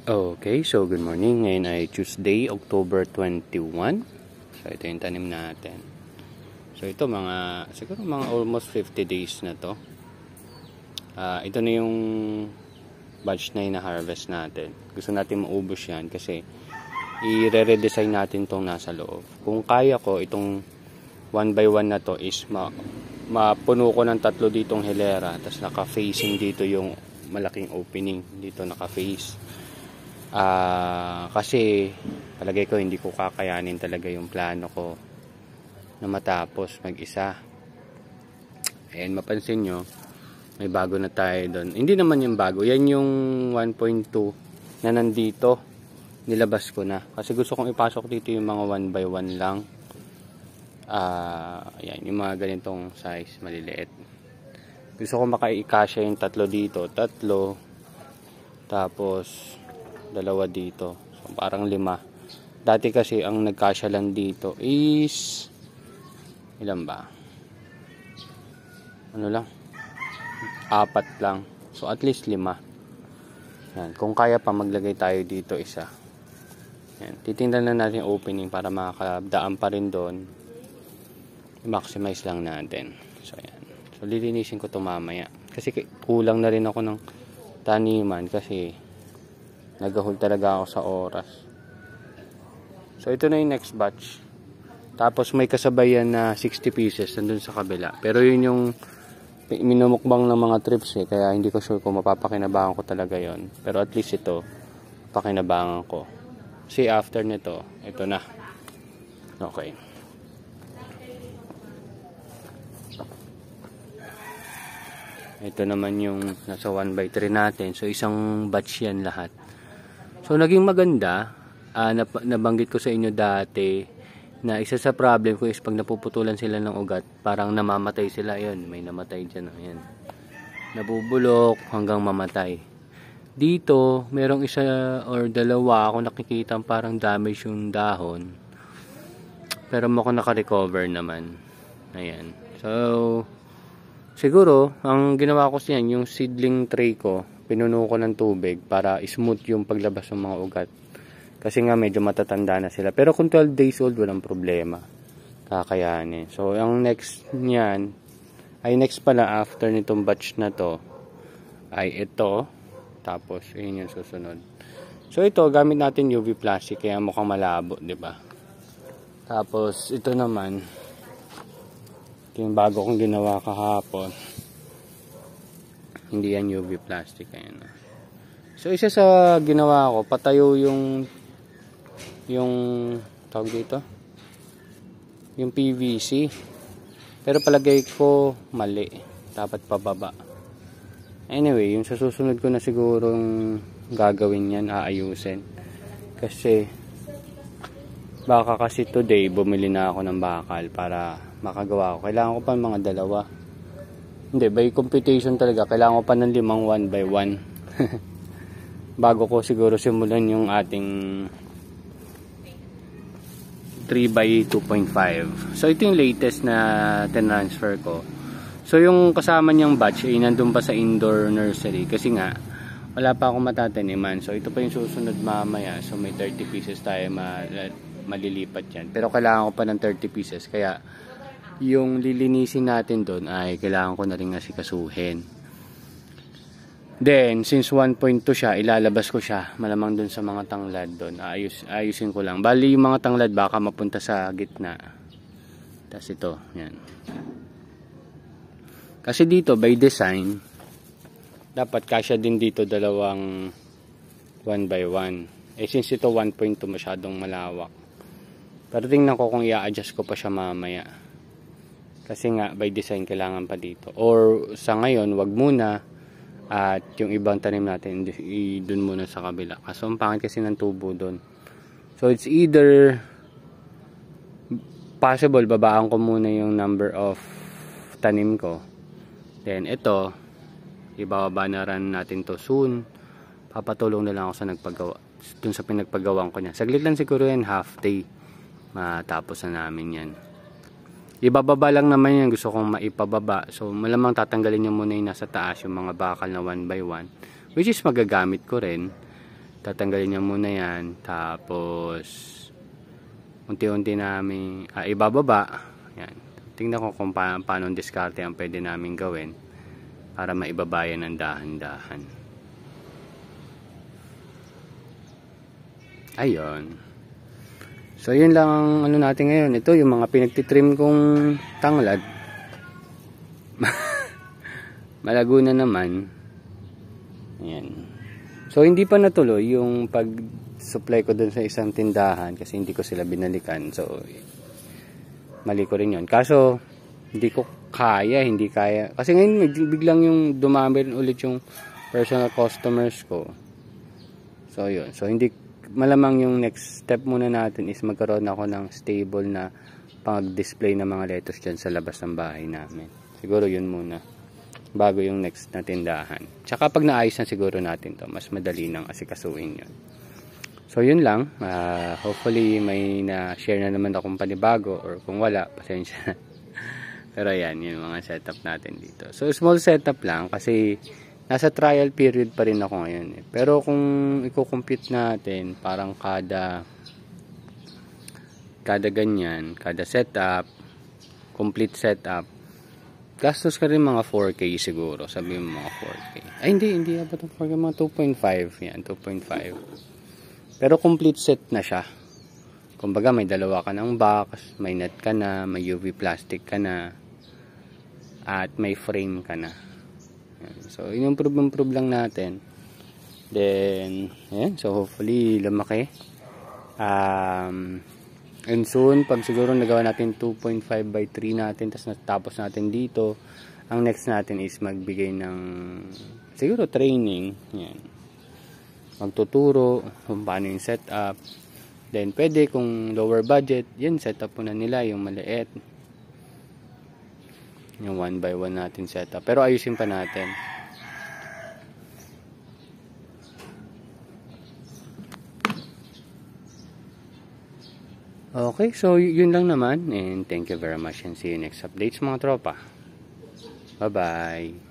Okay, so good morning. Ngayon ay Tuesday, October 21. So ito yung tanim natin. So ito siguro mga almost 50 days na to. Ito na yung batch na ina-harvest natin. Gusto natin maubos yan kasi i-redesign natin tong nasa loob. Kung kaya ko, itong 1 by 1 na to is mapuno ko ng 3 ditong hilera. Tapos naka-facing dito yung malaking opening. Dito naka-face. Kasi palagay ko hindi ko kakayanin talaga yung plano ko na matapos mag-isa. And mapansin nyo, may bago na tayo doon. Hindi naman yung bago, yan yung 1.2 na nandito. Nilabas ko na kasi gusto kong ipasok dito yung mga 1 by 1 lang. Yan, yung mga ganitong size, maliliit. Gusto ko makaikasya yung 3 dito, 3, tapos 2 dito. So parang 5. Dati kasi ang nagkasya lang dito is ilan ba? Ano lang? 4 lang. So at least 5. Yan, kung kaya pa maglagay tayo dito isa. Yan, titingnan na natin yung opening para makakadaan pa rin doon. I-maximize lang natin. So yan. So lilinisin ko 'to mamaya kasi kulang na rin ako ng taniman kasi nagahol talaga ako sa oras. So ito na yung next batch. Tapos may kasabayan na 60 pieces nandun sa kabila. Pero yun yung minumukbang ng mga trips kaya hindi ko sure kung mapapakinabangan ko talaga yon. Pero at least ito, pakinabangan ko. See, after nito, ito na. Okay. Ito naman yung nasa 1 by 3 natin. So isang batch yan lahat. So naging maganda, nabanggit ko sa inyo dati na isa sa problem ko is pag napuputulan sila ng ugat, parang namamatay sila. Yun, may namatay dyan. Ayan. Nabubulok hanggang mamatay. Dito, merong isa or 2 ako nakikita parang damage yung dahon. Pero mukhang naka-recover naman. Ayan. So, siguro, ang ginawa ko siyan, yung seedling tray ko, pinuno ko ng tubig para smooth yung paglabas ng mga ugat. Kasi nga medyo matatanda na sila. Pero kung 12 days old, walang problema. Kakayanin. So, ang next niyan, next pala after nitong batch na to, ay ito. Tapos, yun yung susunod. So, ito, gamit natin UV plastic, kaya mukhang malabo, di ba? Tapos, ito naman, ito yung bago kong ginawa kahapon. Hindi yan UV plastic. Ayan. So isa sa ginawa ko, patayo yung tawag dito, yung PVC. Pero palagay ko mali. Dapat pababa. Anyway, yung sa susunod ko na sigurong gagawin yan, aayusin. Kasi baka kasi today bumili na ako ng bakal para makagawa ko. Kailangan ko pa mga 2. Hindi, by computation talaga, kailangan ko pa ng 5 1 by 1. Bago ko siguro simulan yung ating 3 by 2.5. So, ito yung latest na transfer ko. So, yung kasama niyang batch ay nandun pa sa indoor nursery. Kasi nga, wala pa akong matataniman. So, ito pa yung susunod mamaya. So, may 30 pieces tayo malilipat yan. Pero kailangan ko pa ng 30 pieces. Kaya, yung lilinisin natin doon ay kailangan ko na rin asikasuhin. Then, since 1.2 siya, ilalabas ko siya malamang doon sa mga tanglad doon. Ayusin ko lang. Bali, yung mga tanglad baka mapunta sa gitna. Tapos ito, yan. Kasi dito, by design, dapat kasya din dito 2 1 by 1. Since ito 1.2 masyadong malawak. Pero tingnan ko kung i-adjust ko pa siya mamaya. Kasi nga, by design, kailangan pa dito. Or, sa ngayon, wag muna. At yung ibang tanim natin, dun muna sa kabila. Kaso, ang pangit kasi ng tubo dun. So, it's either possible, babaan ko muna yung number of tanim ko. Then, ito, ibababa na rin natin to soon. Papatulong na lang ako sa nagpagawa. Dun sa pinagpagawang ko niya. Saglit lang siguro yan, half day. Matapos na namin yan. Ibababa lang naman yan, gusto kong maipababa. So malamang tatanggalin nyo muna yung nasa taas, yung mga bakal na 1 by 1, which is magagamit ko rin. tatanggalin niya muna yan, tapos unti-unti namin ibababa. Yan. Tingnan ko kung paano diskarte ang pwede namin gawin para maibabayan ng dahan-dahan. Ayun. So yun lang ang ano natin ngayon. Ito yung mga pinagtitrim kong tanglad. Malago na naman. Ayan. So hindi pa natuloy yung pag-supply ko dun sa isang tindahan kasi hindi ko sila binalikan. So mali ko rin yun. Kaso hindi kaya. Kasi ngayon biglang yung dumami rin ulit yung personal customers ko. So yun. So hindi, malamang yung next step muna natin is magkaroon ako ng stable na pag-display ng mga lettuce dyan sa labas ng bahay namin. Siguro yun muna. Bago yung next na tindahan. Tsaka pag naayos na siguro natin to, mas madali nang asikasuhin yun. So yun lang. Hopefully may na-share na naman akong panibago, or kung wala, pasensya. Pero yan, yung mga setup natin dito. So small setup lang kasi nasa trial period pa rin ako ngayon. Pero kung i-compute natin, parang kada ganyan, kada setup, complete setup, gastos ka rin mga 4K siguro. Sabi mo mga 4K. Ay hindi abot ng 4K, mga 2.5. Yan, 2.5. Pero complete set na siya. Kumbaga may dalawa ka ng box, may net ka na, may UV plastic ka na, at may frame ka na. So in-improve lang natin. Then ayan, so hopefully lumaki. And soon, pag siguro nagawa natin 2.5/3 natin, tapos natapos natin dito, ang next natin is magbigay ng siguro training. Yan. Magtuturo kung paano yung setup. Then pwede kung lower budget, yan setup muna nila yung maliit. Yung 1x1 natin setup. Pero ayusin pa natin. Okay, so yun lang naman, and thank you very much, and see you next updates mga tropa. Bye bye.